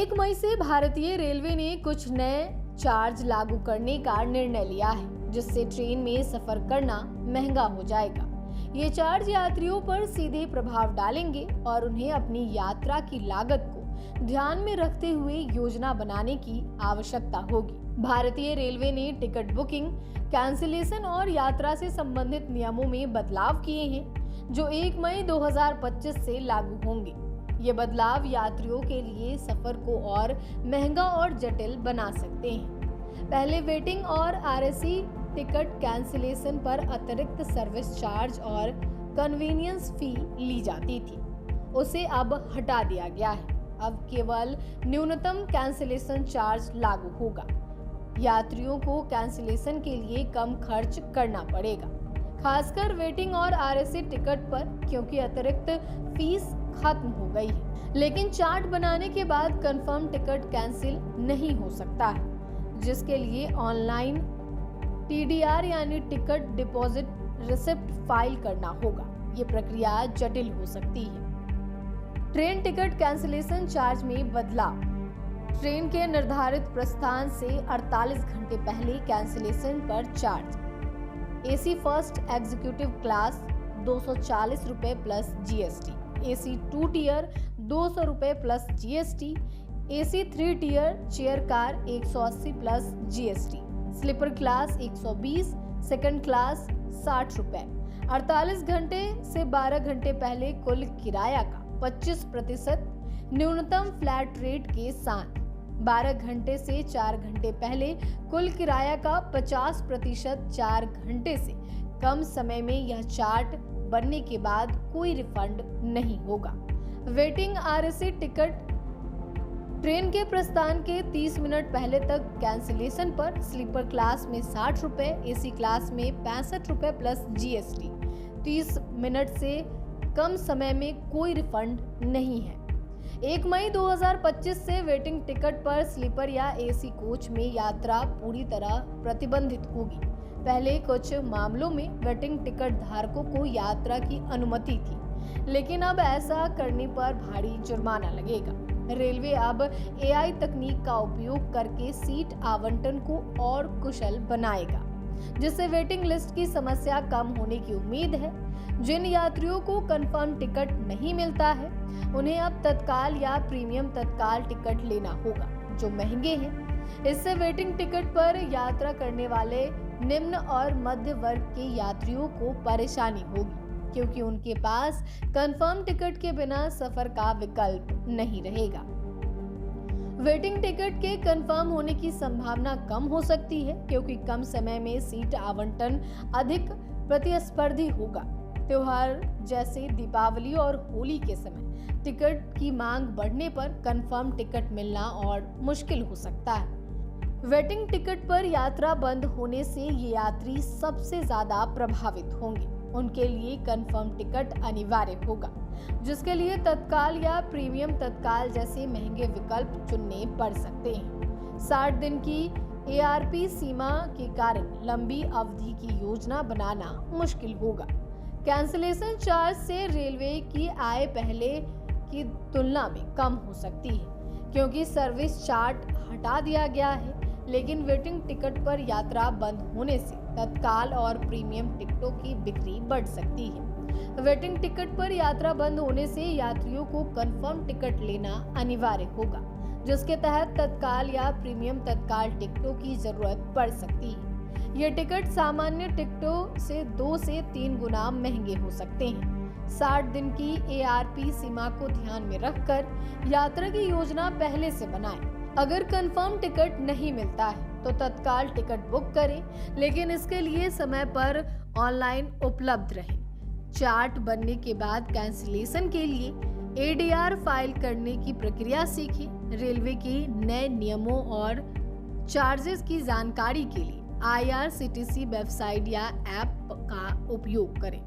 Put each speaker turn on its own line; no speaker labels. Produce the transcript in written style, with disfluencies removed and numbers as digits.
1 मई से भारतीय रेलवे ने कुछ नए चार्ज लागू करने का निर्णय लिया है, जिससे ट्रेन में सफर करना महंगा हो जाएगा। ये चार्ज यात्रियों पर सीधे प्रभाव डालेंगे और उन्हें अपनी यात्रा की लागत को ध्यान में रखते हुए योजना बनाने की आवश्यकता होगी। भारतीय रेलवे ने टिकट बुकिंग, कैंसिलेशन और यात्रा से संबंधित नियमों में बदलाव किए हैं, जो 1 मई 2025 से लागू होंगे। ये बदलाव यात्रियों के लिए सफर को और महंगा और जटिल बना सकते हैं। पहले वेटिंग और आरएसी टिकट कैंसिलेशन पर अतिरिक्त सर्विस चार्ज और कन्वीनियंस फी ली जाती थी, उसे अब हटा दिया गया है। अब केवल न्यूनतम कैंसिलेशन चार्ज लागू होगा। यात्रियों को कैंसिलेशन के लिए कम खर्च करना पड़ेगा, खासकर वेटिंग और आरएसी टिकट पर, क्योंकि अतिरिक्त फीस खत्म हो गई है। लेकिन चार्ट बनाने के बाद कंफर्म टिकट कैंसिल नहीं हो सकता है, जिसके लिए ऑनलाइन टीडीआर यानी टिकट डिपॉजिट रिसिप्ट फाइल करना होगा। ये प्रक्रिया जटिल हो सकती है। ट्रेन टिकट कैंसिलेशन चार्ज में बदलाव। ट्रेन के निर्धारित प्रस्थान से 48 घंटे पहले कैंसिलेशन पर charge. AC first executive class 240 रुपए प्लस जीएसटी, एसी 2 टियर 200 रुपए plus GST, AC 3 tier chair car 180 plus GST, sleeper class 120, second class 60 रुपए। 48 घंटे से 12 घंटे पहले कुल किराया का 25% न्यूनतम फ्लैट रेट के साथ। 12 घंटे से 4 घंटे पहले कुल किराया का 50% 4 घंटे से कम समय में यह चार्ट बनने के बाद कोई रिफंड नहीं होगा। Waiting RAC ticket. ट्रेन के प्रस्थान के 30 मिनट पहले तक कैंसिलेशन पर स्लीपर क्लास में 60 रुपए, एसी क्लास में 65 रुपए प्लस जीएसटी। 30 मिनट से कम समय में कोई रिफंड नहीं है। 1 मई 2025 से वेटिंग टिकट पर स्लीपर या एसी कोच में यात्रा पूरी तरह प्रतिबंधित होगी। पहले कुछ मामलों में वेटिंग टिकट धारकों को यात्रा की अनुमति थी, लेकिन अब ऐसा करने पर भारी जुर्माना लगेगा। रेलवे अब एआई तकनीक का उपयोग करके सीट आवंटन को और कुशल बनाएगा, जिससे वेटिंग लिस्ट की समस्या कम होने की उम्मीद है। जिन यात्रियों को कंफर्म टिकट नहीं मिलता है, उन्हें अब तत्काल या प्रीमियम तत्काल टिकट लेना होगा, जो महंगे हैं। इससे वेटिंग टिकट पर यात्रा करने वाले निम्न और मध्य वर्ग के यात्रियों को परेशानी होगी, क्योंकि उनके पास कंफर्म टिकट के बिना सफर का विकल्प नहीं रहेगा। वेटिंग टिकट के कंफर्म होने की संभावना कम हो सकती है, क्योंकि कम समय में सीट आवंटन अधिक प्रतिस्पर्धी होगा। त्योहार जैसे दीपावली और होली के समय टिकट की मांग बढ़ने पर कंफर्म टिकट मिलना और मुश्किल हो सकता है। वेटिंग टिकट पर यात्रा बंद होने से ये यात्री सबसे ज्यादा प्रभावित होंगे। उनके लिए कंफर्म टिकट अनिवार्य होगा, जिसके लिए तत्काल या प्रीमियम तत्काल जैसे महंगे विकल्प चुनने पड़ सकते हैं। 60 दिन की एआरपी सीमा के कारण लंबी अवधि की योजना बनाना मुश्किल होगा। कैंसिलेशन चार्ज से रेलवे की आय पहले की तुलना में कम हो सकती है, क्योंकि सर्विस चार्ट हटा दिया गया है। लेकिन वेटिंग टिकट पर यात्रा बंद होने से तत्काल और प्रीमियम टिकटों की बिक्री बढ़ सकती है। वेटिंग टिकट पर यात्रा बंद होने से यात्रियों को कंफर्म टिकट लेना अनिवार्य होगा, जिसके तहत तत्काल या प्रीमियम तत्काल टिकटों की जरूरत पड़ सकती है। ये टिकट सामान्य टिकटों से 2 से 3 गुना महंगे हो सकते हैं। 60 दिन की एआरपी सीमा को ध्यान में रखकर यात्रा की योजना पहले से बनाएं। अगर कंफर्म टिकट नहीं मिलता है तो तत्काल टिकट बुक करें, लेकिन इसके लिए समय पर ऑनलाइन उपलब्ध रहें। चार्ट बनने के बाद कैंसिलेशन के लिए एडीआर फाइल करने की प्रक्रिया सीखें। रेलवे के नए नियमों और चार्जेस की जानकारी के लिए आईआरसीटीसी वेबसाइट या ऐप का उपयोग करें।